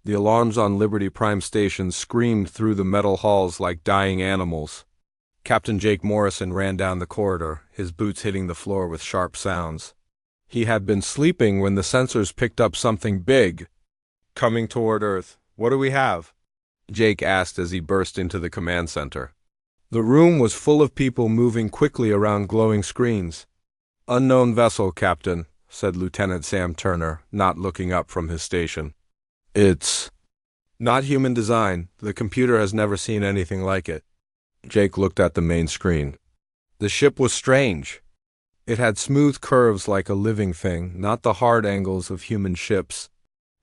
The alarms on Liberty Prime Station screamed through the metal halls like dying animals. Captain Jake Morrison ran down the corridor, his boots hitting the floor with sharp sounds. He had been sleeping when the sensors picked up something big. Coming toward Earth. What do we have? Jake asked as he burst into the command center. The room was full of people moving quickly around glowing screens. Unknown vessel, Captain, said Lieutenant Sam Turner, not looking up from his station. It's not human design. The computer has never seen anything like it. Jake looked at the main screen. The ship was strange. It had smooth curves like a living thing, not the hard angles of human ships.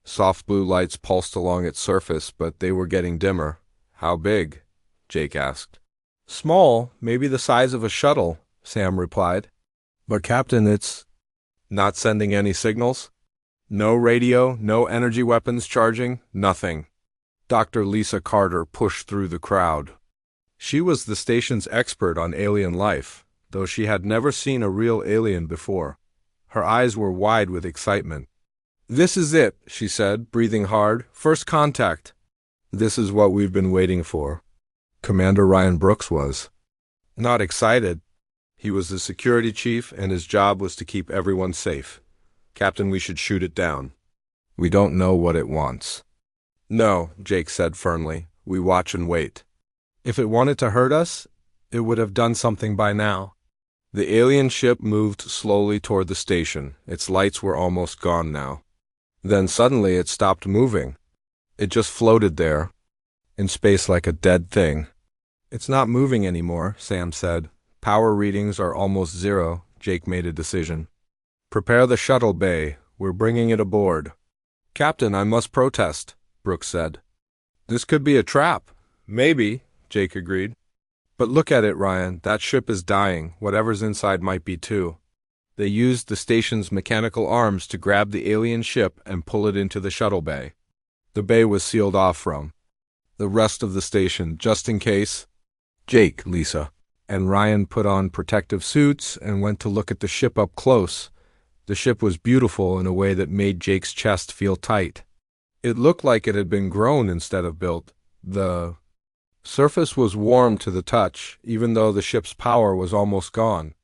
Soft blue lights pulsed along its surface, but they were getting dimmer. How big? Jake asked. Small, maybe the size of a shuttle, Sam replied. But Captain, it's not sending any signals? No radio, no energy weapons charging, nothing. Dr. Lisa Carter pushed through the crowd. She was the station's expert on alien life, though she had never seen a real alien before. Her eyes were wide with excitement. This is it, she said, breathing hard. First contact. This is what we've been waiting for. Commander Ryan Brooks was not excited. He was the security chief, and his job was to keep everyone safe. Captain, we should shoot it down. We don't know what it wants. No, Jake said firmly. We watch and wait. If it wanted to hurt us, it would have done something by now. The alien ship moved slowly toward the station. Its lights were almost gone now. Then suddenly it stopped moving. It just floated there, in space like a dead thing. It's not moving anymore, Sam said. Power readings are almost zero. Jake made a decision. Prepare the shuttle bay. We're bringing it aboard. Captain, I must protest, Brooks said. This could be a trap. Maybe, Jake agreed. But look at it, Ryan. That ship is dying. Whatever's inside might be too. They used the station's mechanical arms to grab the alien ship and pull it into the shuttle bay. The bay was sealed off from the rest of the station, just in case. Jake, Lisa, and Ryan put on protective suits and went to look at the ship up close. The ship was beautiful in a way that made Jake's chest feel tight. It looked like it had been grown instead of built. The surface was warm to the touch, even though the ship's power was almost gone.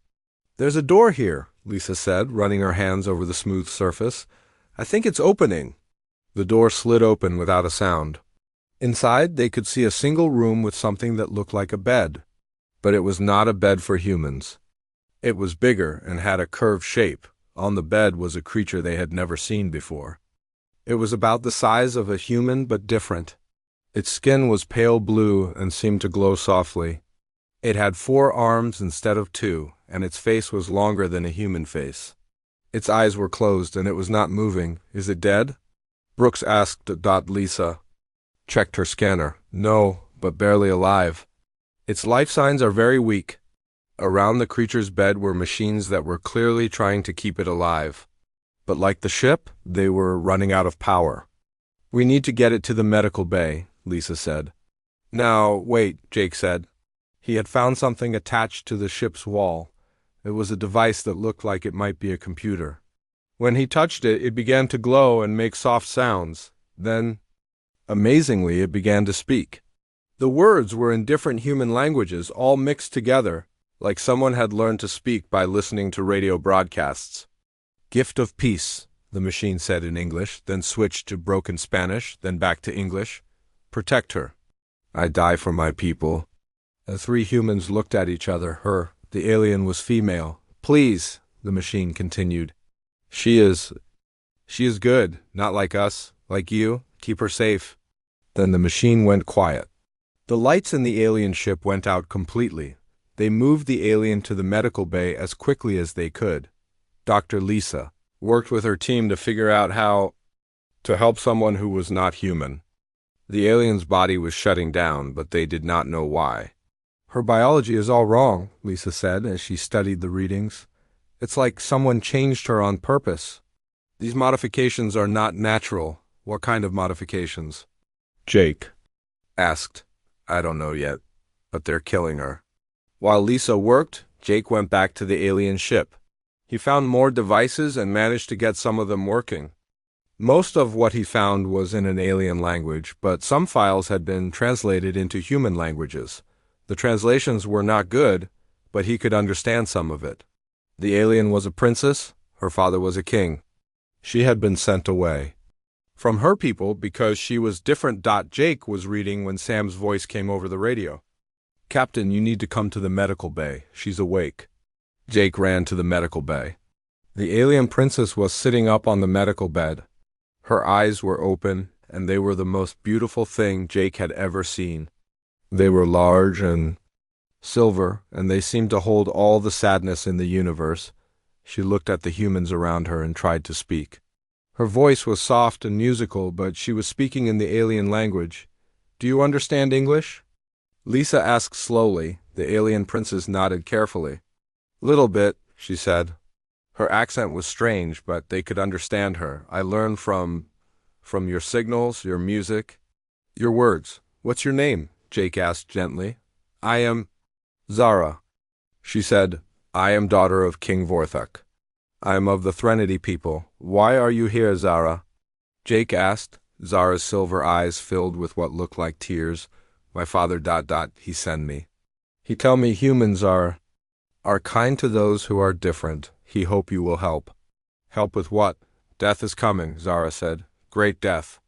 There's a door here, Lisa said, running her hands over the smooth surface. I think it's opening. The door slid open without a sound. Inside, they could see a single room with something that looked like a bed. But it was not a bed for humans. It was bigger and had a curved shape. On the bed was a creature they had never seen before. It was about the size of a human but different. Its skin was pale blue and seemed to glow softly. It had 4 arms instead of 2, and its face was longer than a human face. Its eyes were closed and it was not moving. Is it dead? Brooks asked. Lisa checked her scanner. No, but barely alive. Its life signs are very weak. Around the creature's bed were machines that were clearly trying to keep it alive. But like the ship, they were running out of power. We need to get it to the medical bay, Lisa said. Now, wait, Jake said. He had found something attached to the ship's wall. It was a device that looked like it might be a computer. When he touched it, it began to glow and make soft sounds. Then, amazingly, it began to speak. The words were in different human languages, all mixed together, like someone had learned to speak by listening to radio broadcasts. Gift of peace, the machine said in English, then switched to broken Spanish, then back to English. Protect her. I die for my people. The 3 humans looked at each other. The alien was female. Please, the machine continued. She is good, not like us, like you. Keep her safe. Then the machine went quiet. The lights in the alien ship went out completely. They moved the alien to the medical bay as quickly as they could. Dr. Lisa worked with her team to figure out how to help someone who was not human. The alien's body was shutting down, but they did not know why. Her biology is all wrong, Lisa said as she studied the readings. It's like someone changed her on purpose. These modifications are not natural. What kind of modifications? Jake asked. I don't know yet, but they're killing her. While Lisa worked, Jake went back to the alien ship. He found more devices and managed to get some of them working. Most of what he found was in an alien language, but some files had been translated into human languages. The translations were not good, but he could understand some of it. The alien was a princess, her father was a king. She had been sent away from her people because she was different. Jake was reading when Sam's voice came over the radio. "Captain, you need to come to the medical bay. She's awake." Jake ran to the medical bay. The alien princess was sitting up on the medical bed. Her eyes were open, and they were the most beautiful thing Jake had ever seen. They were large and silver, and they seemed to hold all the sadness in the universe. She looked at the humans around her and tried to speak. Her voice was soft and musical, but she was speaking in the alien language. "Do you understand English?" Lisa asked slowly. The alien princess nodded carefully. "Little bit," she said. Her accent was strange, but they could understand her. "I learned from your signals, your music, your words." "What's your name?" Jake asked gently. "I am Zara." She said, "I am daughter of King Vorthok. I am of the Threnody people. Why are you here, Zara?" Jake asked. Zara's silver eyes filled with what looked like tears. "My father ... he sent me. He tell me humans are kind to those who are different. He hope you will help." "Help with what?" "Death is coming," Zara said. "Great death.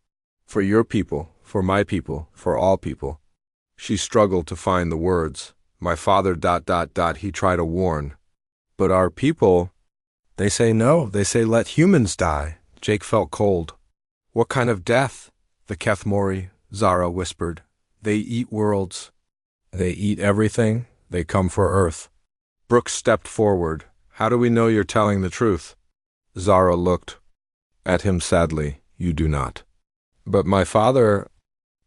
For your people, for my people, for all people." She struggled to find the words. "My father ... he tried to warn. But our people, they say no, they say let humans die." Jake felt cold. "What kind of death?" "The Kethmori," Zara whispered. "They eat worlds. They eat everything. They come for Earth." Brooks stepped forward. "How do we know you're telling the truth?" Zara looked at him sadly. "You do not." "But my father,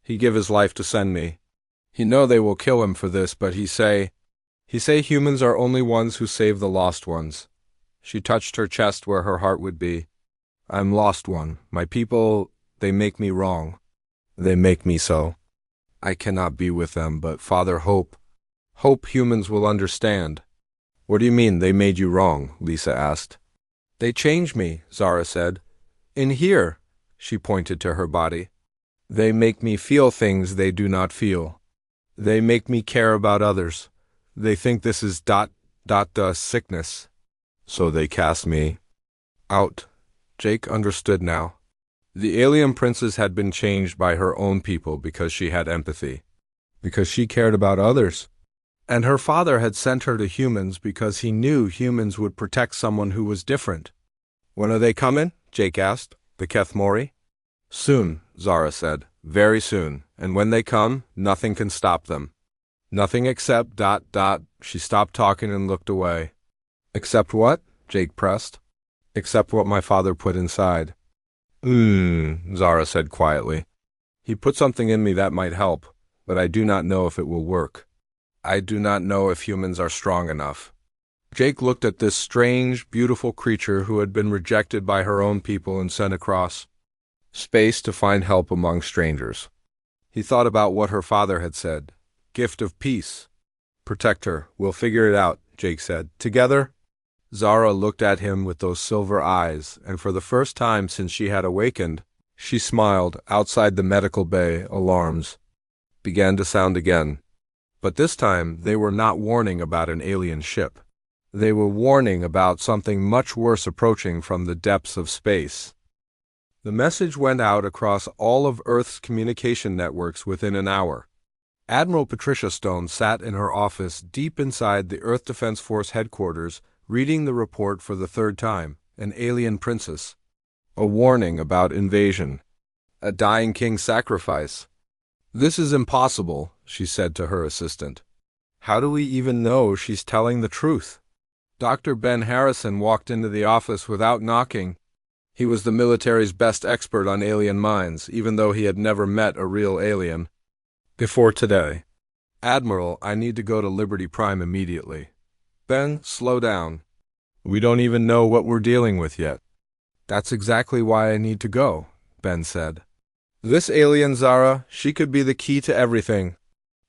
he give his life to send me. He know they will kill him for this, but he say humans are only ones who save the lost ones." She touched her chest where her heart would be. "I'm lost one. My people, they make me wrong. They make me so. I cannot be with them, but Father, hope humans will understand." "What do you mean, they made you wrong?" Lisa asked. "They changed me," Zara said. "In here," she pointed to her body. "They make me feel things they do not feel. They make me care about others. They think this is ... the sickness. So they cast me out." Jake understood now. The alien princess had been changed by her own people because she had empathy, because she cared about others. And her father had sent her to humans because he knew humans would protect someone who was different. "When are they coming?" Jake asked. "The Kethmori?" "Soon," Zara said. "Very soon. And when they come, nothing can stop them. Nothing except ... She stopped talking and looked away. "Except what?" Jake pressed. "Except what my father put inside." Zara said quietly. "He put something in me that might help, but I do not know if it will work. I do not know if humans are strong enough." Jake looked at this strange, beautiful creature who had been rejected by her own people and sent across space to find help among strangers. He thought about what her father had said. "Gift of peace. Protect her. We'll figure it out," Jake said. "Together?" Zara looked at him with those silver eyes, and for the first time since she had awakened, she smiled. Outside the medical bay, alarms began to sound again. But this time, they were not warning about an alien ship. They were warning about something much worse approaching from the depths of space. The message went out across all of Earth's communication networks within an hour. Admiral Patricia Stone sat in her office deep inside the Earth Defense Force headquarters, reading the report for the third time. An alien princess. A warning about invasion. A dying king's sacrifice. "This is impossible," she said to her assistant. "How do we even know she's telling the truth?" Dr. Ben Harrison walked into the office without knocking. He was the military's best expert on alien minds, even though he had never met a real alien before today. "Admiral, I need to go to Liberty Prime immediately." "Ben, slow down. We don't even know what we're dealing with yet." "That's exactly why I need to go," Ben said. "This alien, Zara, she could be the key to everything.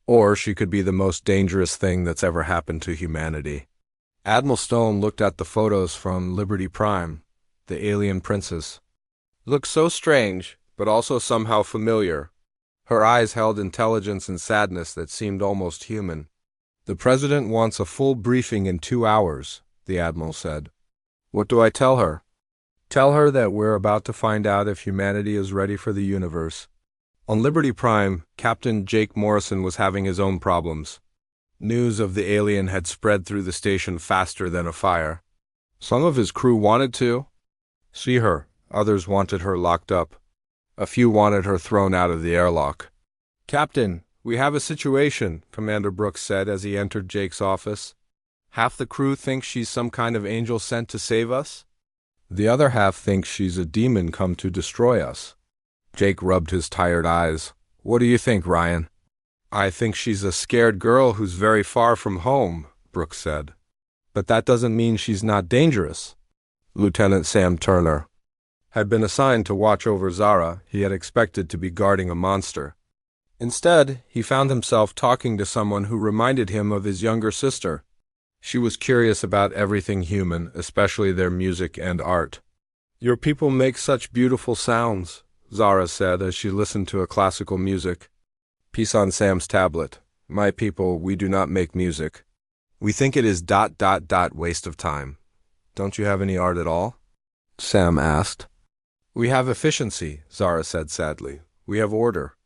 Or she could be the most dangerous thing that's ever happened to humanity." Admiral Stone looked at the photos from Liberty Prime, the alien princess. looked so strange, but also somehow familiar. Her eyes held intelligence and sadness that seemed almost human. "The President wants a full briefing in 2 hours," the Admiral said. "What do I tell her?" "Tell her that we're about to find out if humanity is ready for the universe." On Liberty Prime, Captain Jake Morrison was having his own problems. News of the alien had spread through the station faster than a fire. Some of his crew wanted to see her, others wanted her locked up. A few wanted her thrown out of the airlock. "Captain, we have a situation," Commander Brooks said as he entered Jake's office. "Half the crew thinks she's some kind of angel sent to save us. The other half thinks she's a demon come to destroy us." Jake rubbed his tired eyes. "What do you think, Ryan?" "I think she's a scared girl who's very far from home," Brooks said. "But that doesn't mean she's not dangerous." Lieutenant Sam Turner had been assigned to watch over Zara. He had expected to be guarding a monster. Instead, he found himself talking to someone who reminded him of his younger sister. She was curious about everything human, especially their music and art. "Your people make such beautiful sounds," Zara said as she listened to a classical music. Piece on Sam's tablet. "My people, we do not make music. We think it is ... waste of time." "Don't you have any art at all?" Sam asked. "We have efficiency," Zara said sadly. "We have order.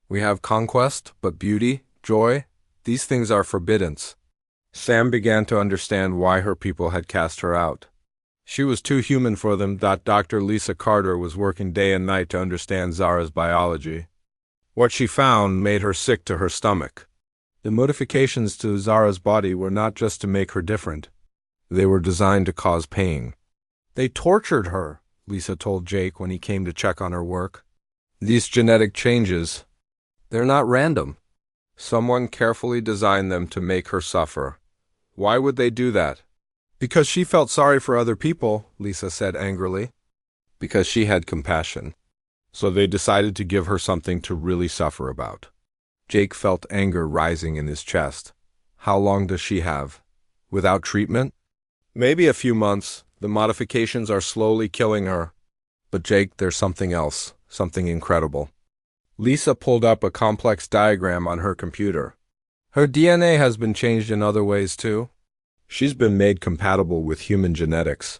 We have conquest, but beauty, joy, these things are forbiddance." Sam began to understand why her people had cast her out. She was too human for them. Dr. Lisa Carter was working day and night to understand Zara's biology. What she found made her sick to her stomach. The modifications to Zara's body were not just to make her different. They were designed to cause pain. "They tortured her," Lisa told Jake when he came to check on her work. "These genetic changes, they're not random. Someone carefully designed them to make her suffer." "Why would they do that?" "Because she felt sorry for other people," Lisa said angrily. "Because she had compassion. So they decided to give her something to really suffer about." Jake felt anger rising in his chest. "How long does she have? Without treatment?" "Maybe a few months. The modifications are slowly killing her." "But Jake, there's something else, something incredible." Lisa pulled up a complex diagram on her computer. "Her DNA has been changed in other ways too. She's been made compatible with human genetics.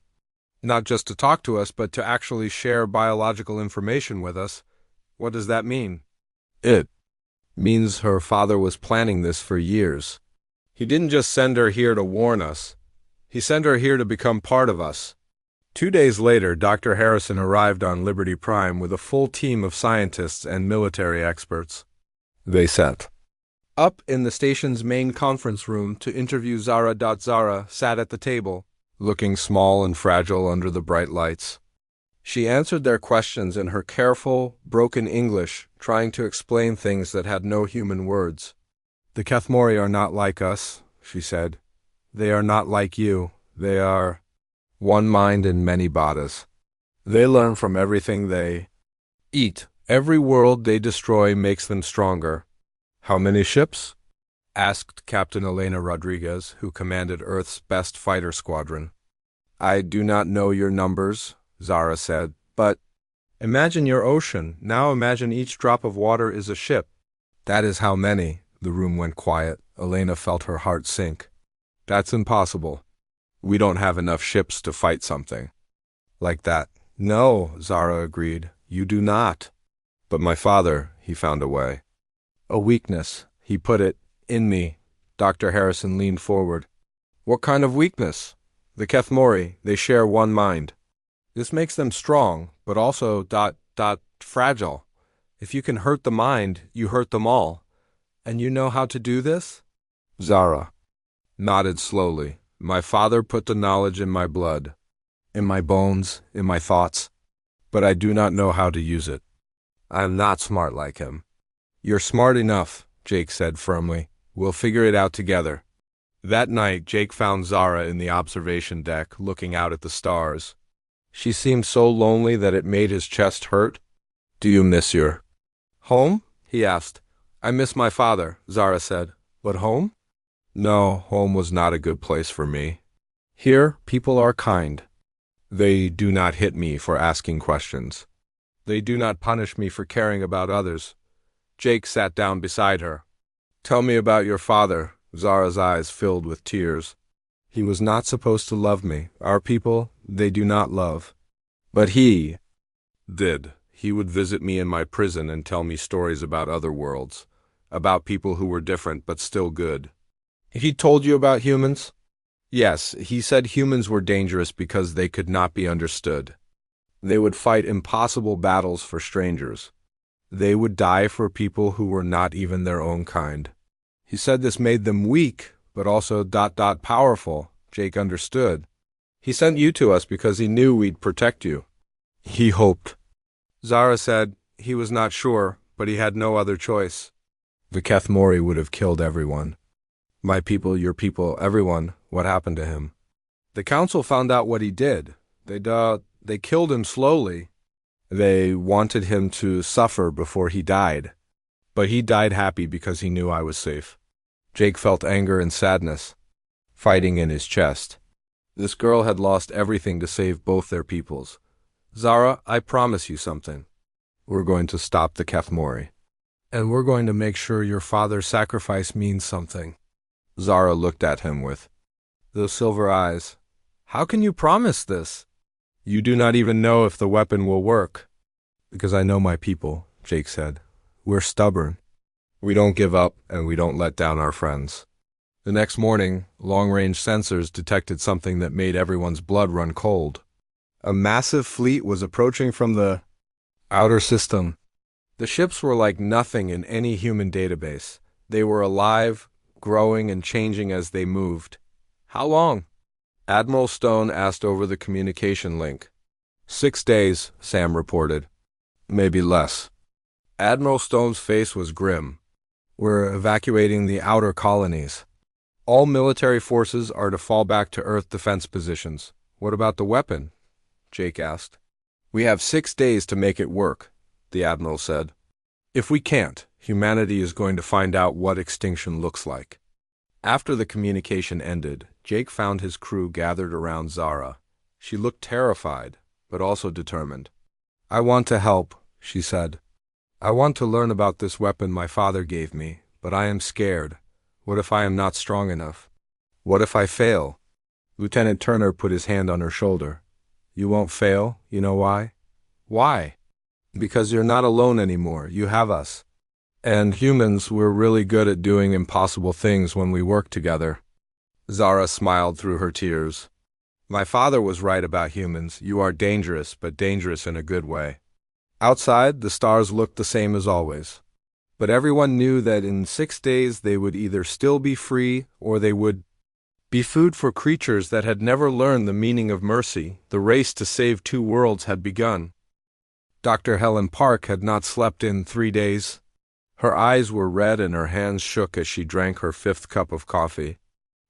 Not just to talk to us, but to actually share biological information with us." "What does that mean?" "It means her father was planning this for years. He didn't just send her here to warn us. He sent her here to become part of us." 2 days later, Dr. Harrison arrived on Liberty Prime with a full team of scientists and military experts. They sat up in the station's main conference room to interview Zara. Zara sat at the table, looking small and fragile under the bright lights. She answered their questions in her careful, broken English, trying to explain things that had no human words. "The Kethmori are not like us," she said. "They are not like you. They are one mind in many bodies. They learn from everything they eat. Every world they destroy makes them stronger." "How many ships?" asked Captain Elena Rodriguez, who commanded Earth's best fighter squadron. "I do not know your numbers," Zara said, "but imagine your ocean. Now imagine each drop of water is a ship. That is how many." The room went quiet. Elena felt her heart sink. "That's impossible. We don't have enough ships to fight something like that." "No," Zara agreed. "You do not." "But my father, he found a way. A weakness, he put it in me." Dr. Harrison leaned forward. "What kind of weakness?" "The Kethmori, they share one mind. This makes them strong, but also fragile. If you can hurt the mind, you hurt them all. And you know how to do this?" Zara nodded slowly. "My father put the knowledge in my blood, in my bones, in my thoughts, but I do not know how to use it. I am not smart like him." "You're smart enough," Jake said firmly. "We'll figure it out together." That night, Jake found Zara in the observation deck, looking out at the stars. She seemed so lonely that it made his chest hurt. "Do you miss your home?" he asked. "I miss my father," Zara said. "But home?" "No, home was not a good place for me. Here, people are kind. They do not hit me for asking questions. They do not punish me for caring about others. Jake sat down beside her. Tell me about your father. Zara's eyes filled with tears. He was not supposed to love me. Our people, they do not love. But he did. He would visit me in my prison and tell me stories about other worlds, about people who were different but still good. He told you about humans? Yes, he said humans were dangerous because they could not be understood. They would fight impossible battles for strangers. They would die for people who were not even their own kind. He said this made them weak, but also powerful. Jake understood. He sent you to us because he knew we'd protect you. He hoped. Zara said he was not sure, but he had no other choice. The Kethmori would have killed everyone. My people, your people, everyone. What happened to him? The council found out what he did. They killed him slowly. They wanted him to suffer before he died. But he died happy because he knew I was safe. Jake felt anger and sadness, fighting in his chest. This girl had lost everything to save both their peoples. Zara, I promise you something. We're going to stop the Kethmori. And we're going to make sure your father's sacrifice means something. Zara looked at him with those silver eyes. How can you promise this? You do not even know if the weapon will work. Because I know my people, Jake said. We're stubborn. We don't give up, and we don't let down our friends. The next morning, long-range sensors detected something that made everyone's blood run cold. A massive fleet was approaching from the outer system. The ships were like nothing in any human database. They were alive, growing and changing as they moved. How long? Admiral Stone asked over the communication link. 6 days, Sam reported. Maybe less. Admiral Stone's face was grim. We're evacuating the outer colonies. All military forces are to fall back to Earth defense positions. What about the weapon? Jake asked. We have 6 days to make it work, the Admiral said. If we can't, humanity is going to find out what extinction looks like. After the communication ended, Jake found his crew gathered around Zara. She looked terrified, but also determined. I want to help, she said. I want to learn about this weapon my father gave me, but I am scared. What if I am not strong enough? What if I fail? Lieutenant Turner put his hand on her shoulder. You won't fail, you know why? Why? Because you're not alone anymore, you have us. And humans, we're really good at doing impossible things when we work together. Zara smiled through her tears. My father was right about humans. You are dangerous, but dangerous in a good way. Outside, the stars looked the same as always. But everyone knew that in 6 days they would either still be free or they would be food for creatures that had never learned the meaning of mercy. The race to save 2 worlds had begun. Dr. Helen Park had not slept in 3 days. Her eyes were red and her hands shook as she drank her 5th cup of coffee.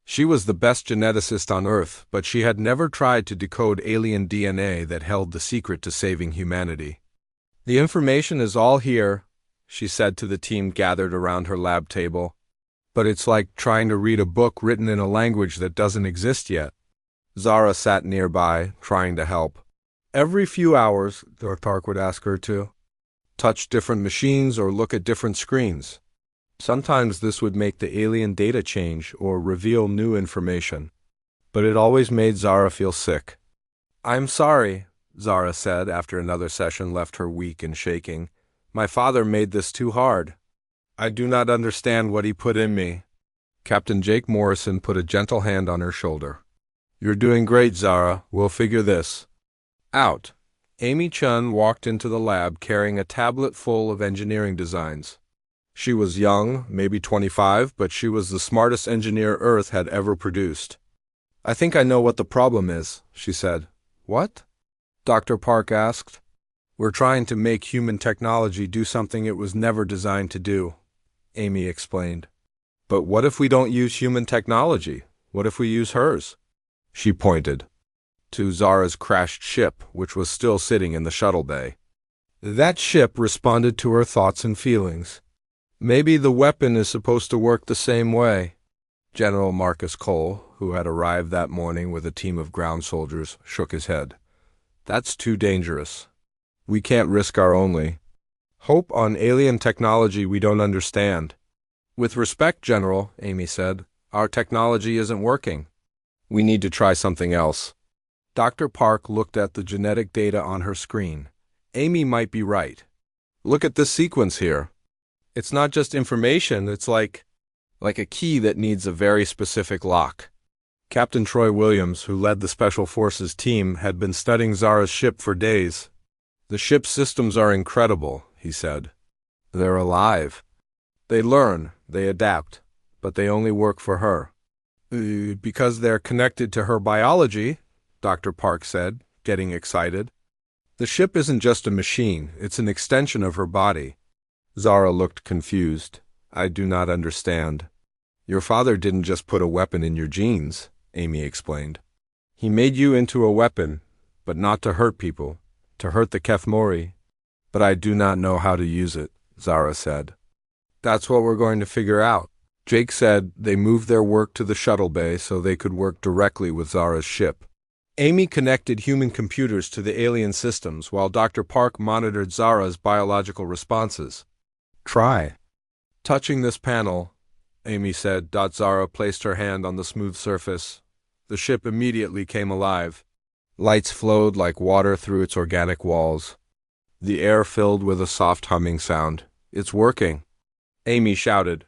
She was the best geneticist on Earth, but she had never tried to decode alien DNA that held the secret to saving humanity. The information is all here, she said to the team gathered around her lab table. But it's like trying to read a book written in a language that doesn't exist yet. Zara sat nearby, trying to help. Every few hours, Dr. Park would ask her to touch different machines or look at different screens. Sometimes this would make the alien data change or reveal new information. But it always made Zara feel sick. I'm sorry, Zara said after another session left her weak and shaking. My father made this too hard. I do not understand what he put in me. Captain Jake Morrison put a gentle hand on her shoulder. You're doing great, Zara. We'll figure this out. Amy Chun walked into the lab carrying a tablet full of engineering designs. She was young, maybe 25, but she was the smartest engineer Earth had ever produced. I think I know what the problem is, she said. What? Dr. Park asked. We're trying to make human technology do something it was never designed to do, Amy explained. But what if we don't use human technology? What if we use hers? She pointed to Zara's crashed ship, which was still sitting in the shuttle bay. That ship responded to her thoughts and feelings. Maybe the weapon is supposed to work the same way. General Marcus Cole, who had arrived that morning with a team of ground soldiers, shook his head. That's too dangerous. We can't risk our only hope on alien technology we don't understand. With respect, General, Amy said, our technology isn't working. We need to try something else. Dr. Park looked at the genetic data on her screen. Amy might be right. Look at this sequence here. It's not just information, it's like a key that needs a very specific lock. Captain Troy Williams, who led the Special Forces team, had been studying Zara's ship for days. The ship's systems are incredible, he said. They're alive. They learn, they adapt, but they only work for her. Because they're connected to her biology, Dr. Park said, getting excited. The ship isn't just a machine, it's an extension of her body. Zara looked confused. I do not understand. Your father didn't just put a weapon in your genes, Amy explained. He made you into a weapon, but not to hurt people, to hurt the Kethmori. But I do not know how to use it, Zara said. That's what we're going to figure out. Jake said they moved their work to the shuttle bay so they could work directly with Zara's ship. Amy connected human computers to the alien systems while Dr. Park monitored Zara's biological responses. Try. Touching this panel, Amy said. Zara placed her hand on the smooth surface. The ship immediately came alive. Lights flowed like water through its organic walls. The air filled with a soft humming sound. It's working, Amy shouted.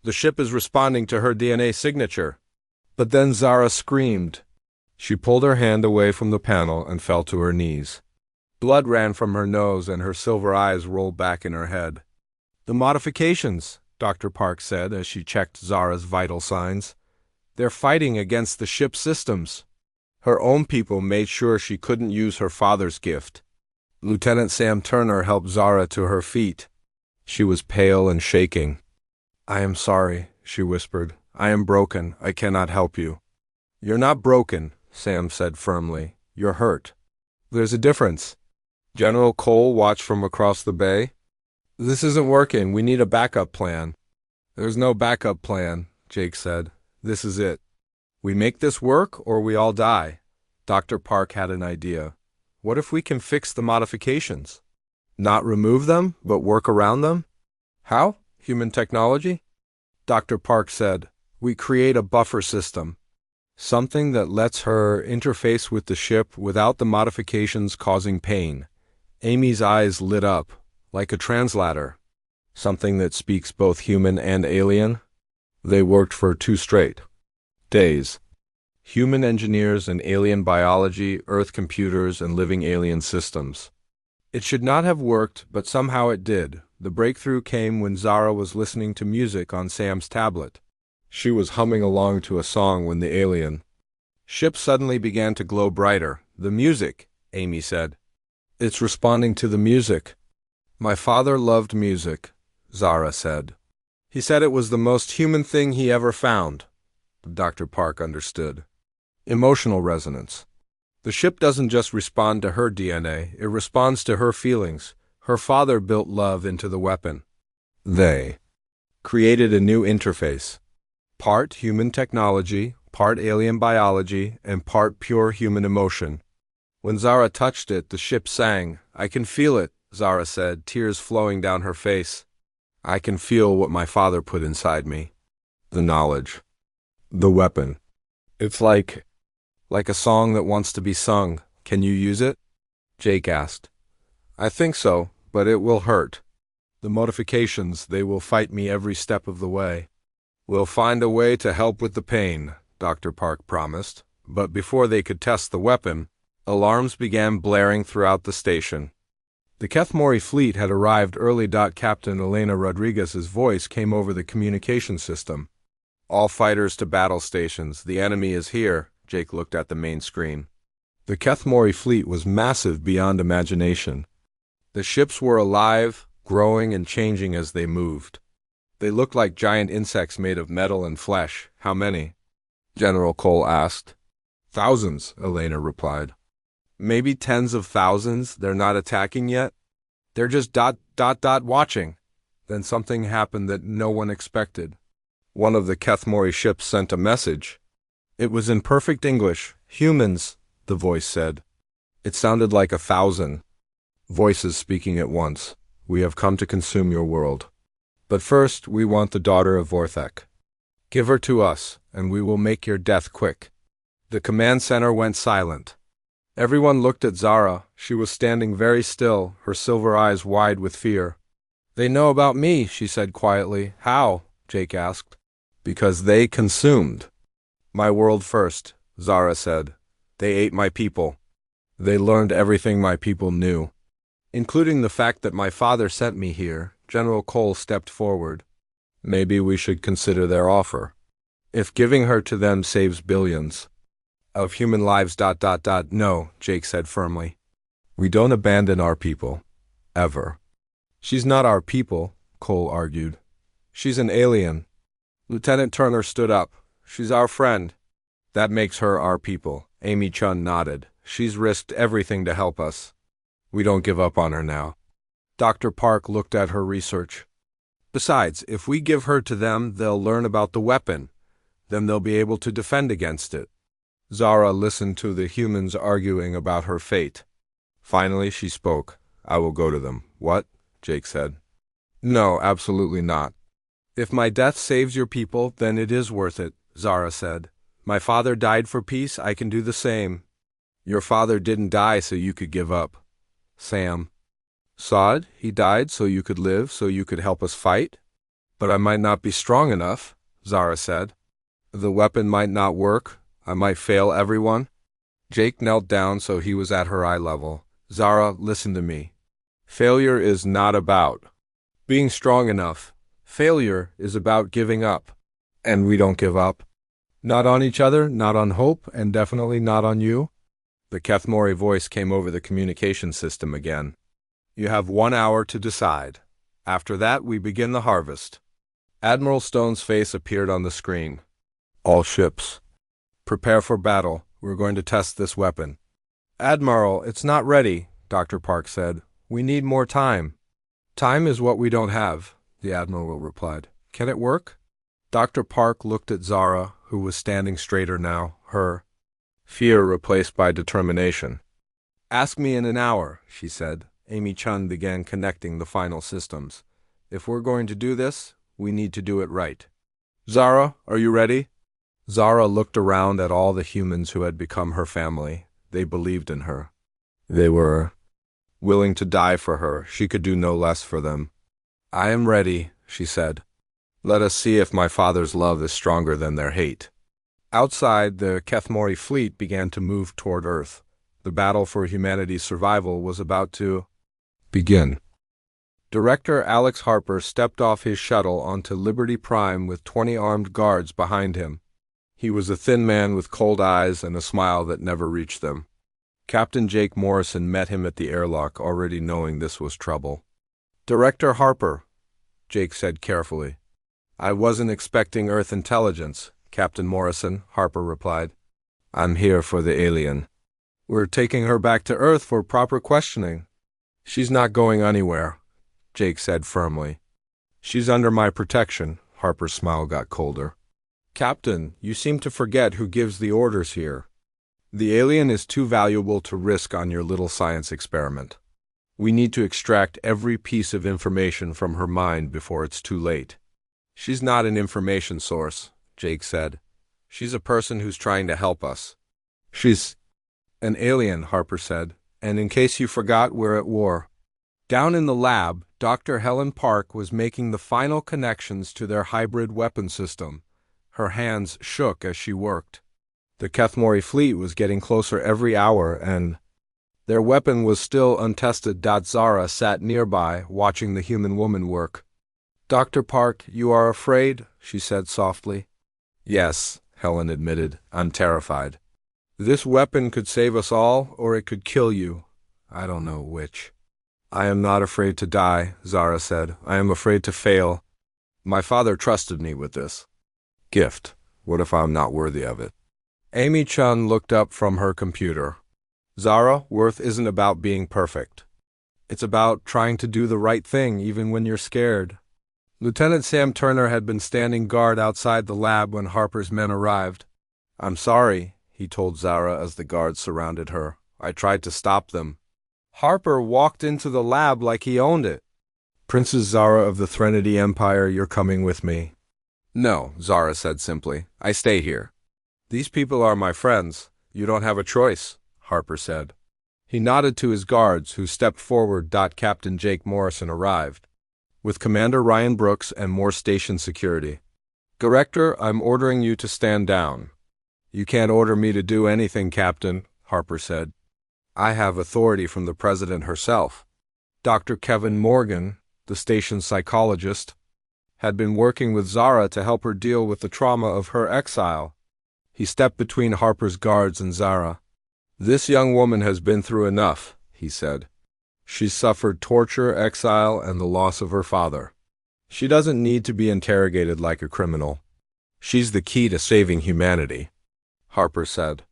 The ship is responding to her DNA signature. But then Zara screamed. She pulled her hand away from the panel and fell to her knees. Blood ran from her nose and her silver eyes rolled back in her head. The modifications, Dr. Park said as she checked Zara's vital signs. They're fighting against the ship's systems. Her own people made sure she couldn't use her father's gift. Lieutenant Sam Turner helped Zara to her feet. She was pale and shaking. I am sorry, she whispered. I am broken. I cannot help you. You're not broken, Sam said firmly. You're hurt. There's a difference. General Cole watched from across the bay. This isn't working. We need a backup plan. There's no backup plan, Jake said. This is it. We make this work or we all die. Dr. Park had an idea. What if we can fix the modifications? Not remove them, but work around them? How? Human technology? Dr. Park said, we create a buffer system. Something that lets her interface with the ship without the modifications causing pain. Amy's eyes lit up, like a translator. Something that speaks both human and alien. They worked for 2 straight days. Human engineers and alien biology, Earth computers, and living alien systems. It should not have worked, but somehow it did. The breakthrough came when Zara was listening to music on Sam's tablet. She was humming along to a song when the alien ship suddenly began to glow brighter. The music, Amy said. It's responding to the music. My father loved music, Zara said. He said it was the most human thing he ever found. Dr. Park understood. Emotional resonance. The ship doesn't just respond to her DNA, it responds to her feelings. Her father built love into the weapon. They created a new interface. Part human technology, part alien biology, and part pure human emotion. When Zara touched it, the ship sang. I can feel it, Zara said, tears flowing down her face. I can feel what my father put inside me. The knowledge. The weapon. It's like a song that wants to be sung. Can you use it? Jake asked. I think so, but it will hurt. The modifications, they will fight me every step of the way. We'll find a way to help with the pain, Dr. Park promised. But before they could test the weapon, alarms began blaring throughout the station. The Kethmori fleet had arrived early. Captain Elena Rodriguez's voice came over the communication system. All fighters to battle stations. The enemy is here. Jake looked at the main screen. The Kethmori fleet was massive beyond imagination. The ships were alive, growing and changing as they moved. They looked like giant insects made of metal and flesh. How many? General Cole asked. Thousands, Elena replied. Maybe tens of thousands. They're not attacking yet. They're just watching. Then something happened that no one expected. One of the Kethmori ships sent a message. It was in perfect English. Humans, the voice said. It sounded like 1,000. Voices speaking at once. We have come to consume your world. But first, we want the daughter of Vorthek. Give her to us, and we will make your death quick. The command center went silent. Everyone looked at Zara. She was standing very still, her silver eyes wide with fear. They know about me, she said quietly. How? Jake asked. Because they consumed my world first, Zara said. They ate my people. They learned everything my people knew, including the fact that my father sent me here. General Cole stepped forward. Maybe we should consider their offer. If giving her to them saves billions of human lives. No, Jake said firmly. We don't abandon our people. Ever. She's not our people, Cole argued. She's an alien. Lieutenant Turner stood up. She's our friend. That makes her our people. Amy Chun nodded. She's risked everything to help us. We don't give up on her now. Dr. Park looked at her research. Besides, if we give her to them, they'll learn about the weapon. Then they'll be able to defend against it. Zara listened to the humans arguing about her fate. Finally, she spoke. I will go to them. What? Jake said. No, absolutely not. If my death saves your people, then it is worth it, Zara said. My father died for peace, I can do the same. Your father didn't die so you could give up. Sam. Saad, he died so you could live, so you could help us fight? But I might not be strong enough, Zara said. The weapon might not work. I might fail everyone. Jake knelt down so he was at her eye level. Zara, listen to me. Failure is not about being strong enough. Failure is about giving up. And we don't give up. Not on each other, not on hope, and definitely not on you. The Kethmori voice came over the communication system again. You have 1 hour to decide. After that, we begin the harvest. Admiral Stone's face appeared on the screen. All ships. Prepare for battle. We're going to test this weapon. Admiral, it's not ready, Dr. Park said. We need more time. Time is what we don't have, the Admiral replied. Can it work? Dr. Park looked at Zara, who was standing straighter now, her fear replaced by determination. Ask me in an hour, she said. Amy Chun began connecting the final systems. If we're going to do this, we need to do it right. Zara, are you ready? Zara looked around at all the humans who had become her family. They believed in her. They were willing to die for her. She could do no less for them. I am ready, she said. Let us see if my father's love is stronger than their hate. Outside, the Kethmori fleet began to move toward Earth. The battle for humanity's survival was about to begin. Director Alex Harper stepped off his shuttle onto Liberty Prime with 20 armed guards behind him. He was a thin man with cold eyes and a smile that never reached them. Captain Jake Morrison met him at the airlock, already knowing this was trouble. Director Harper, Jake said carefully. I wasn't expecting Earth intelligence, Captain Morrison, Harper replied. I'm here for the alien. We're taking her back to Earth for proper questioning. She's not going anywhere, Jake said firmly. She's under my protection, Harper's smile got colder. Captain, you seem to forget who gives the orders here. The alien is too valuable to risk on your little science experiment. We need to extract every piece of information from her mind before it's too late. She's not an information source, Jake said. She's a person who's trying to help us. She's an alien, Harper said, and in case you forgot, we're at war. Down in the lab, Dr. Helen Park was making the final connections to their hybrid weapon system. Her hands shook as she worked. The Kethmori fleet was getting closer every hour, and their weapon was still untested. Zara sat nearby, watching the human woman work. Dr. Park, you are afraid? She said softly. Yes, Helen admitted. I'm terrified. This weapon could save us all, or it could kill you. I don't know which. I am not afraid to die, Zara said. I am afraid to fail. My father trusted me with this gift. What if I'm not worthy of it? Amy Chun looked up from her computer. Zara, worth isn't about being perfect. It's about trying to do the right thing even when you're scared. Lieutenant Sam Turner had been standing guard outside the lab when Harper's men arrived. I'm sorry, he told Zara as the guards surrounded her. I tried to stop them. Harper walked into the lab like he owned it. Princess Zara of the Threnody Empire, you're coming with me. No, Zara said simply. I stay here. These people are my friends. You don't have a choice, Harper said. He nodded to his guards, who stepped forward. Captain Jake Morrison arrived, with Commander Ryan Brooks and more station security. Director, I'm ordering you to stand down. You can't order me to do anything, Captain, Harper said. I have authority from the President herself. Dr. Kevin Morgan, the station's psychologist, had been working with Zara to help her deal with the trauma of her exile. He stepped between Harper's guards and Zara. This young woman has been through enough, he said. She's suffered torture, exile, and the loss of her father. She doesn't need to be interrogated like a criminal. She's the key to saving humanity, Harper said.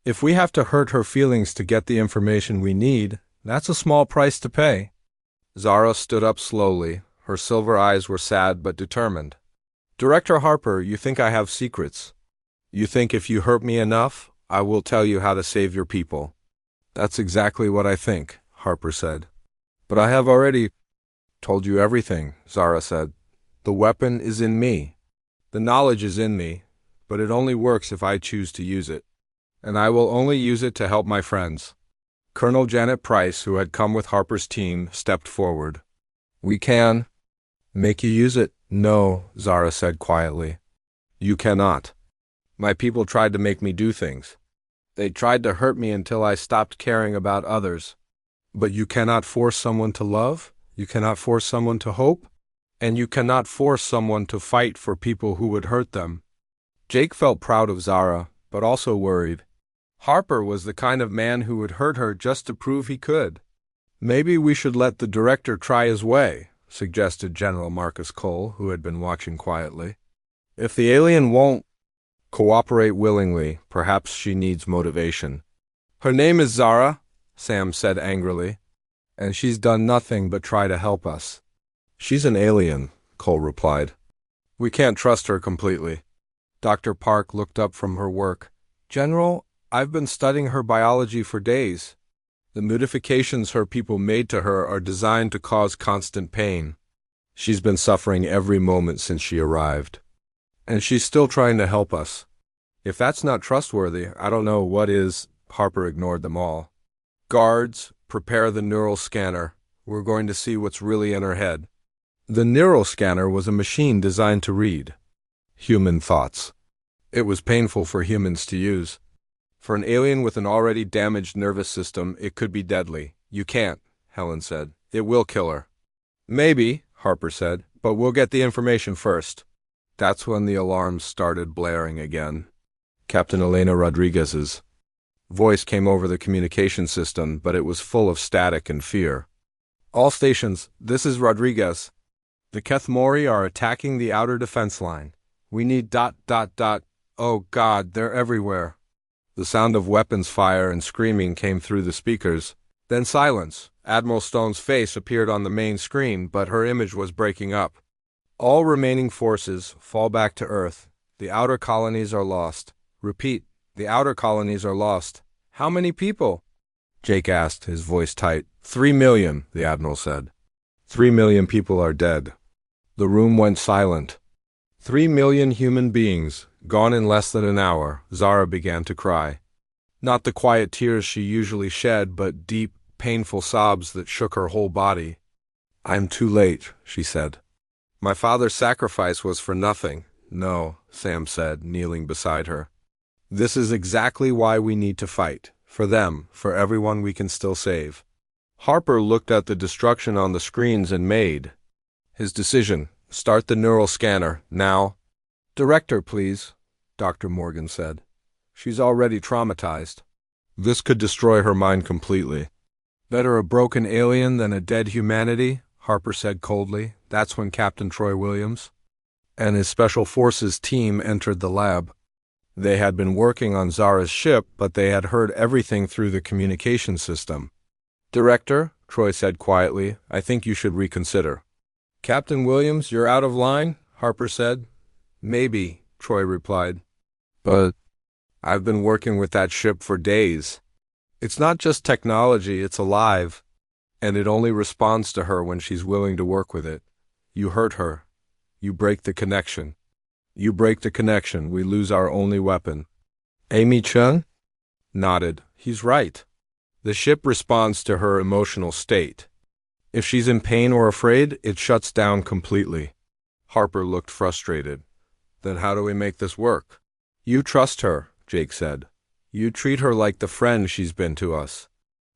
If we have to hurt her feelings to get the information we need, that's a small price to pay. Zara stood up slowly. Her silver eyes were sad but determined. Director Harper, you think I have secrets. You think if you hurt me enough, I will tell you how to save your people. That's exactly what I think, Harper said. But I have already told you everything, Zara said. The weapon is in me. The knowledge is in me, but it only works if I choose to use it. And I will only use it to help my friends. Colonel Janet Price, who had come with Harper's team, stepped forward. We can make you use it? No, Zara said quietly. You cannot. My people tried to make me do things. They tried to hurt me until I stopped caring about others. But you cannot force someone to love, you cannot force someone to hope, and you cannot force someone to fight for people who would hurt them. Jake felt proud of Zara, but also worried. Harper was the kind of man who would hurt her just to prove he could. Maybe we should let the director try his way, suggested General Marcus Cole, who had been watching quietly. If the alien won't cooperate willingly, perhaps she needs motivation. Her name is Zara, Sam said angrily, and she's done nothing but try to help us. She's an alien, Cole replied. We can't trust her completely. Dr. Park looked up from her work. General, I've been studying her biology for days. The modifications her people made to her are designed to cause constant pain. She's been suffering every moment since she arrived. And she's still trying to help us. If that's not trustworthy, I don't know what is. Harper ignored them all. Guards, prepare the neural scanner. We're going to see what's really in her head. The neural scanner was a machine designed to read human thoughts. It was painful for humans to use. For an alien with an already damaged nervous system, it could be deadly. You can't, Helen said. It will kill her. Maybe, Harper said, but we'll get the information first. That's when the alarms started blaring again. Captain Elena Rodriguez's voice came over the communication system, but it was full of static and fear. All stations, this is Rodriguez. The Kethmori are attacking the outer defense line. We need ... Oh God, they're everywhere. The sound of weapons fire and screaming came through the speakers. Then silence. Admiral Stone's face appeared on the main screen, but her image was breaking up. All remaining forces fall back to Earth. The outer colonies are lost. Repeat, the outer colonies are lost. How many people? Jake asked, his voice tight. 3 million, the Admiral said. 3 million people are dead. The room went silent. 3 million human beings, gone in less than an hour. Zara began to cry. Not the quiet tears she usually shed, but deep, painful sobs that shook her whole body. I'm too late, she said. My father's sacrifice was for nothing. No, Sam said, kneeling beside her. This is exactly why we need to fight. For them, for everyone we can still save. Harper looked at the destruction on the screens and made his decision. Start the neural scanner, now. Director, please, Dr. Morgan said. She's already traumatized. This could destroy her mind completely. Better a broken alien than a dead humanity, Harper said coldly. That's when Captain Troy Williams and his Special Forces team entered the lab. They had been working on Zara's ship, but they had heard everything through the communication system. Director, Troy said quietly, I think you should reconsider. Captain Williams, you're out of line, Harper said. Maybe, Troy replied. But I've been working with that ship for days. It's not just technology, it's alive. And it only responds to her when she's willing to work with it. You hurt her. You break the connection. You break the connection, we lose our only weapon. Amy-chan nodded. He's right. The ship responds to her emotional state. If she's in pain or afraid, it shuts down completely. Harper looked frustrated. Then how do we make this work? You trust her, Jake said. You treat her like the friend she's been to us.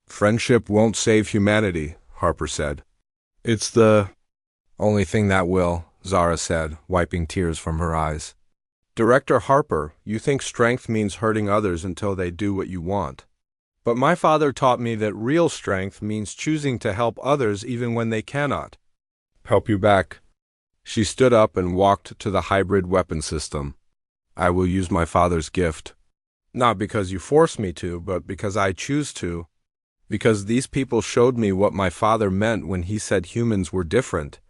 Friendship won't save humanity, Harper said. It's the only thing that will, Zara said, wiping tears from her eyes. Director Harper, you think strength means hurting others until they do what you want. But my father taught me that real strength means choosing to help others even when they cannot. Help you back. She stood up and walked to the hybrid weapon system. I will use my father's gift. Not because you force me to, but because I choose to. Because these people showed me what my father meant when he said humans were different.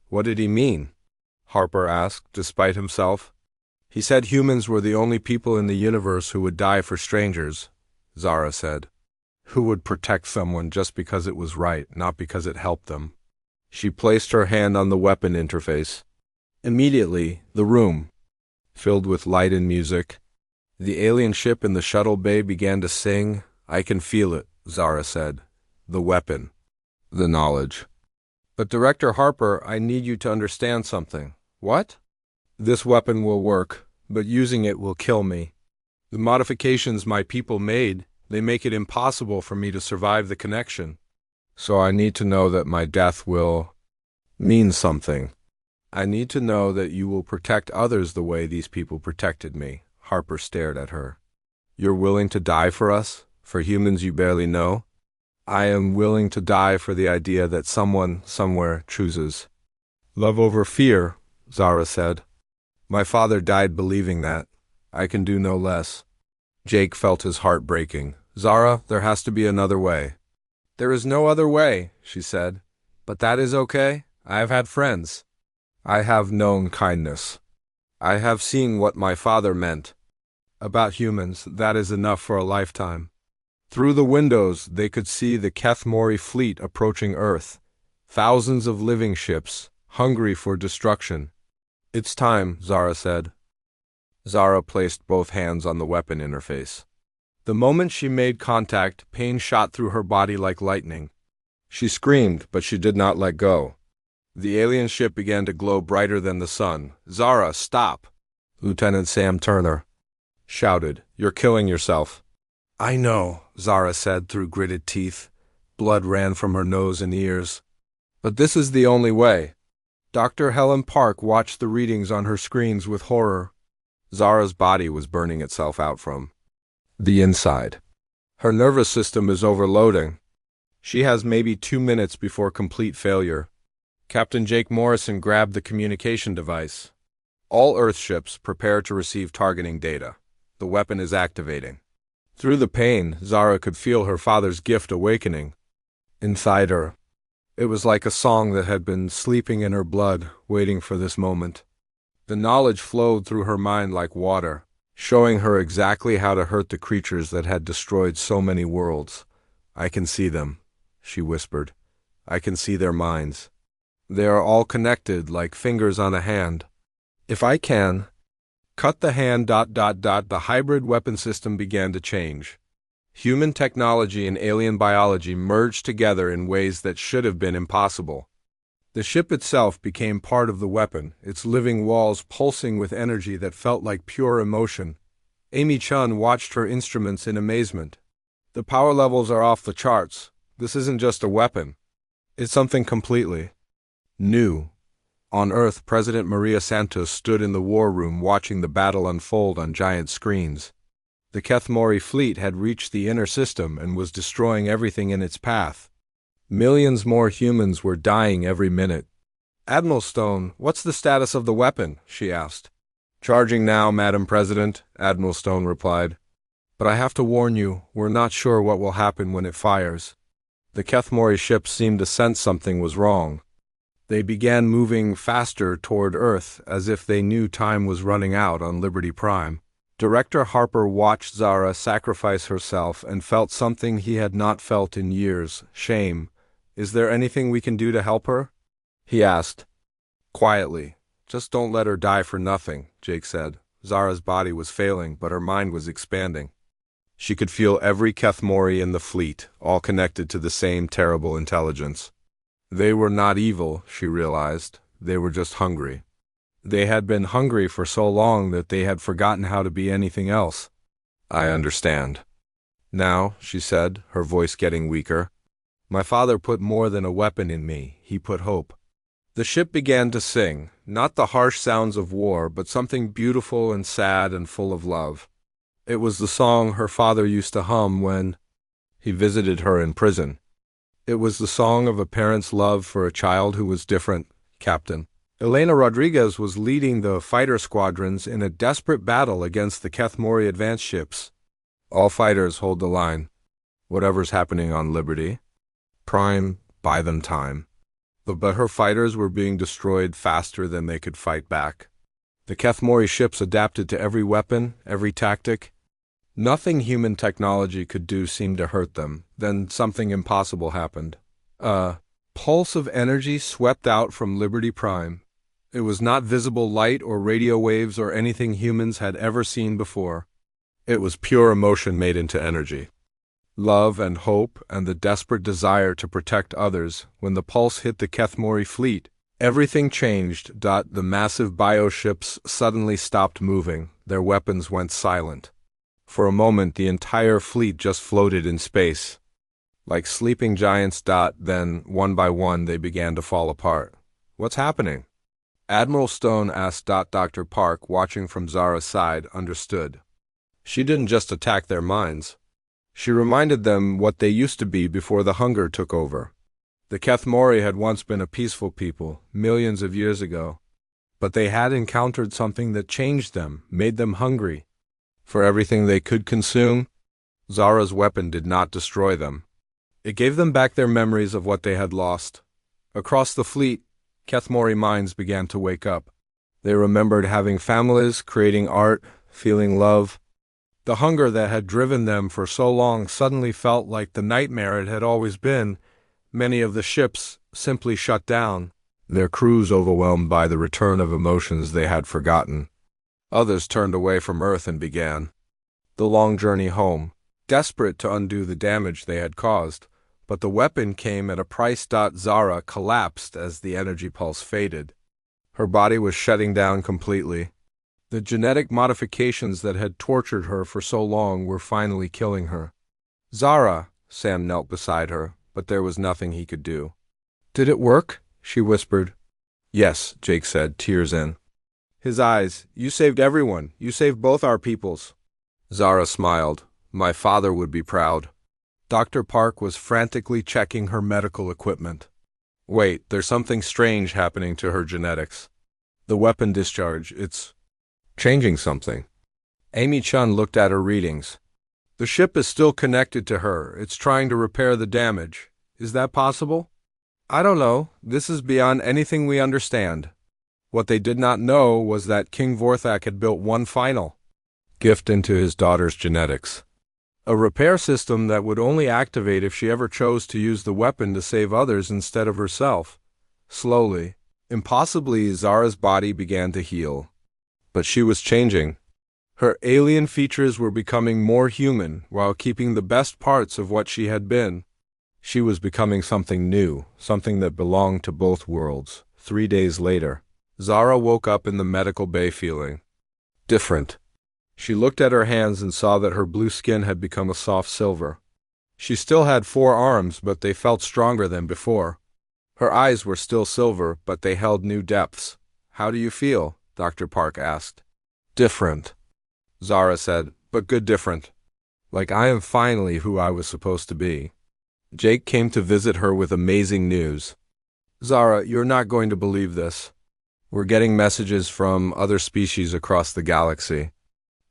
What did he mean? Harper asked, despite himself. He said humans were the only people in the universe who would die for strangers, Zara said. Who would protect someone just because it was right, not because it helped them. She placed her hand on the weapon interface. Immediately, the room, filled with light and music. The alien ship in the shuttle bay began to sing. I can feel it, Zara said. The weapon. The knowledge. But Director Harper, I need you to understand something. What? This weapon will work, but using it will kill me. The modifications my people made, they make it impossible for me to survive the connection. So I need to know that my death will mean something. I need to know that you will protect others the way these people protected me. Harper stared at her. You're willing to die for us? For humans you barely know? I am willing to die for the idea that someone, somewhere, chooses. Love over fear, Zara said. My father died believing that. I can do no less. Jake felt his heart breaking. Zara, there has to be another way. There is no other way, she said. But that is okay. I have had friends. I have known kindness. I have seen what my father meant. About humans, that is enough for a lifetime. Through the windows, they could see the Kethmori fleet approaching Earth. Thousands of living ships, hungry for destruction. It's time, Zara said. Zara placed both hands on the weapon interface. The moment she made contact, pain shot through her body like lightning. She screamed, but she did not let go. The alien ship began to glow brighter than the sun. Zara, stop! Lieutenant Sam Turner shouted. You're killing yourself. I know, Zara said through gritted teeth. Blood ran from her nose and ears. But this is the only way. Dr. Helen Park watched the readings on her screens with horror. Zara's body was burning itself out from the inside. Her nervous system is overloading. She has maybe 2 minutes before complete failure. Captain Jake Morrison grabbed the communication device. All Earth ships prepare to receive targeting data. The weapon is activating. Through the pain, Zara could feel her father's gift awakening inside her. It was like a song that had been sleeping in her blood, waiting for this moment. The knowledge flowed through her mind like water, showing her exactly how to hurt the creatures that had destroyed so many worlds. I can see them, she whispered. I can see their minds. They are all connected like fingers on a hand. If I can cut the hand ... The hybrid weapon system began to change. Human technology and alien biology merged together in ways that should have been impossible. The ship itself became part of the weapon, its living walls pulsing with energy that felt like pure emotion. Amy-chan watched her instruments in amazement. The power levels are off the charts. This isn't just a weapon. It's something completely new. On Earth, President Maria Santos stood in the war room watching the battle unfold on giant screens. The Kethmori fleet had reached the inner system and was destroying everything in its path. Millions more humans were dying every minute. Admiral Stone, what's the status of the weapon? She asked. Charging now, Madam President, Admiral Stone replied. But I have to warn you, we're not sure what will happen when it fires. The Kethmori ships seemed to sense something was wrong. They began moving faster toward Earth, as if they knew time was running out on Liberty Prime. Director Harper watched Zara sacrifice herself and felt something he had not felt in years, shame. Is there anything we can do to help her? He asked. Quietly. Just don't let her die for nothing, Jake said. Zara's body was failing, but her mind was expanding. She could feel every Kethmori in the fleet, all connected to the same terrible intelligence. They were not evil, she realized. They were just hungry. They had been hungry for so long that they had forgotten how to be anything else. I understand. Now, she said, her voice getting weaker. My father put more than a weapon in me. He put hope. The ship began to sing, not the harsh sounds of war, but something beautiful and sad and full of love. It was the song her father used to hum when he visited her in prison. It was the song of a parent's love for a child who was different, Captain. Elena Rodriguez was leading the fighter squadrons in a desperate battle against the Kethmori advance ships. All fighters hold the line. Whatever's happening on Liberty. Prime, buy them time. But her fighters were being destroyed faster than they could fight back. The Kethmori ships adapted to every weapon, every tactic. Nothing human technology could do seemed to hurt them. Then something impossible happened. A pulse of energy swept out from Liberty Prime. It was not visible light or radio waves or anything humans had ever seen before. It was pure emotion made into energy. Love and hope and the desperate desire to protect others. When the pulse hit the Kethmori fleet, everything changed. The massive bioships suddenly stopped moving. Their weapons went silent. For a moment, the entire fleet just floated in space. Like sleeping giants. Then, one by one, they began to fall apart. What's happening? Admiral Stone asked. Dr. Park, watching from Zara's side, understood. She didn't just attack their minds. She reminded them what they used to be before the hunger took over. The Kethmori had once been a peaceful people, millions of years ago. But they had encountered something that changed them, made them hungry. For everything they could consume, Zara's weapon did not destroy them. It gave them back their memories of what they had lost. Across the fleet, Kethmori minds began to wake up. They remembered having families, creating art, feeling love. The hunger that had driven them for so long suddenly felt like the nightmare it had always been. Many of the ships simply shut down, their crews overwhelmed by the return of emotions they had forgotten. Others turned away from Earth and began the long journey home, desperate to undo the damage they had caused. But the weapon came at a price. Zara collapsed as the energy pulse faded. Her body was shutting down completely. The genetic modifications that had tortured her for so long were finally killing her. Zara, Sam knelt beside her, but there was nothing he could do. Did it work? She whispered. Yes, Jake said, tears in his eyes. You saved everyone. You saved both our peoples. Zara smiled. My father would be proud. Dr. Park was frantically checking her medical equipment. Wait, there's something strange happening to her genetics. The weapon discharge, it's changing something. Amy Chun looked at her readings. The ship is still connected to her. It's trying to repair the damage. Is that possible? I don't know. This is beyond anything we understand. What they did not know was that King Vorthak had built one final gift into his daughter's genetics. A repair system that would only activate if she ever chose to use the weapon to save others instead of herself. Slowly, impossibly, Zara's body began to heal. But she was changing. Her alien features were becoming more human while keeping the best parts of what she had been. She was becoming something new, something that belonged to both worlds. 3 days later, Zara woke up in the medical bay feeling different. She looked at her hands and saw that her blue skin had become a soft silver. She still had 4 arms, but they felt stronger than before. Her eyes were still silver, but they held new depths. How do you feel? Dr. Park asked. Different, Zara said, but good different. Like I am finally who I was supposed to be. Jake came to visit her with amazing news. Zara, you're not going to believe this. We're getting messages from other species across the galaxy.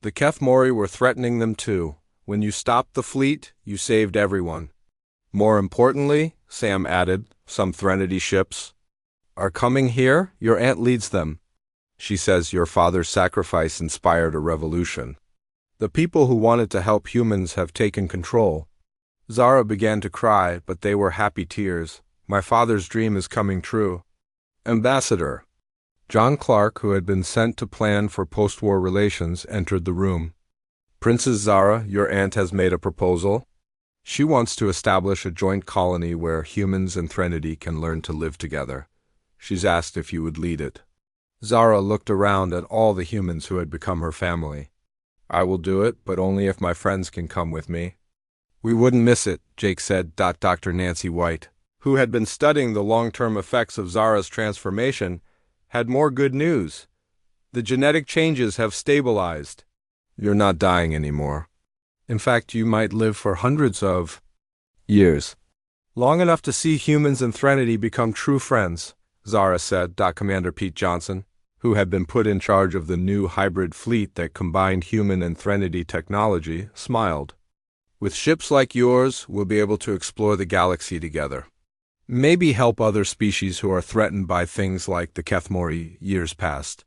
The Kethmori were threatening them too. When you stopped the fleet, you saved everyone. More importantly, Sam added, some Threnody ships are coming here. Your aunt leads them. She says your father's sacrifice inspired a revolution. The people who wanted to help humans have taken control. Zara began to cry, but they were happy tears. My father's dream is coming true. Ambassador John Clark, who had been sent to plan for post-war relations, entered the room. Princess Zara, your aunt has made a proposal. She wants to establish a joint colony where humans and Threnody can learn to live together. She's asked if you would lead it. Zara looked around at all the humans who had become her family. I will do it, but only if my friends can come with me. We wouldn't miss it, Jake said. Dr. Nancy White, who had been studying the long-term effects of Zara's transformation, had more good news. The genetic changes have stabilized. You're not dying anymore. In fact, you might live for hundreds of years. Long enough to see humans and Threnody become true friends, Zara said. Commander Pete Johnson, who had been put in charge of the new hybrid fleet that combined human and Threnody technology, smiled. With ships like yours, we'll be able to explore the galaxy together. Maybe help other species who are threatened by things like the Kethmori years past.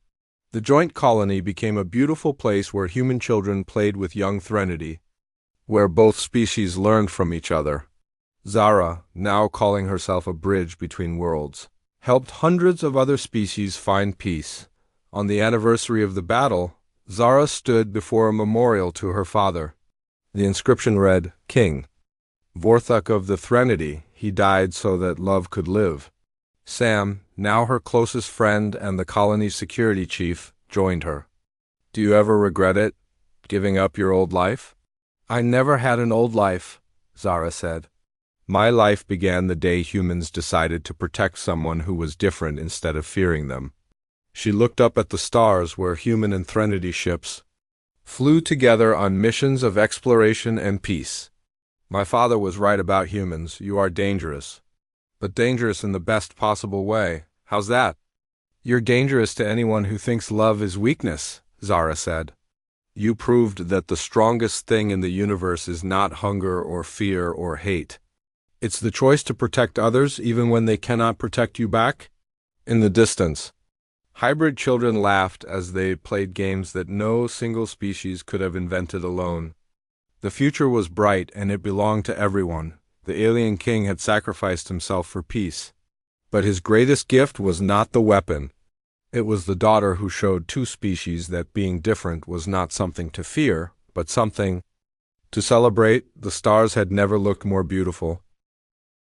The joint colony became a beautiful place where human children played with young Threnody, where both species learned from each other. Zara, now calling herself a bridge between worlds, helped hundreds of other species find peace. On the anniversary of the battle, Zara stood before a memorial to her father. The inscription read, King Vorthok of the Threnody, he died so that love could live. Sam, now her closest friend and the colony's security chief, joined her. Do you ever regret it, giving up your old life? I never had an old life, Zara said. My life began the day humans decided to protect someone who was different instead of fearing them. She looked up at the stars where human and Threnody ships flew together on missions of exploration and peace. My father was right about humans. You are dangerous. But dangerous in the best possible way. How's that? You're dangerous to anyone who thinks love is weakness, Zara said. You proved that the strongest thing in the universe is not hunger or fear or hate. It's the choice to protect others even when they cannot protect you back. In the distance, hybrid children laughed as they played games that no single species could have invented alone. The future was bright and it belonged to everyone. The alien king had sacrificed himself for peace. But his greatest gift was not the weapon. It was the daughter who showed two species that being different was not something to fear, but something to celebrate. The stars had never looked more beautiful.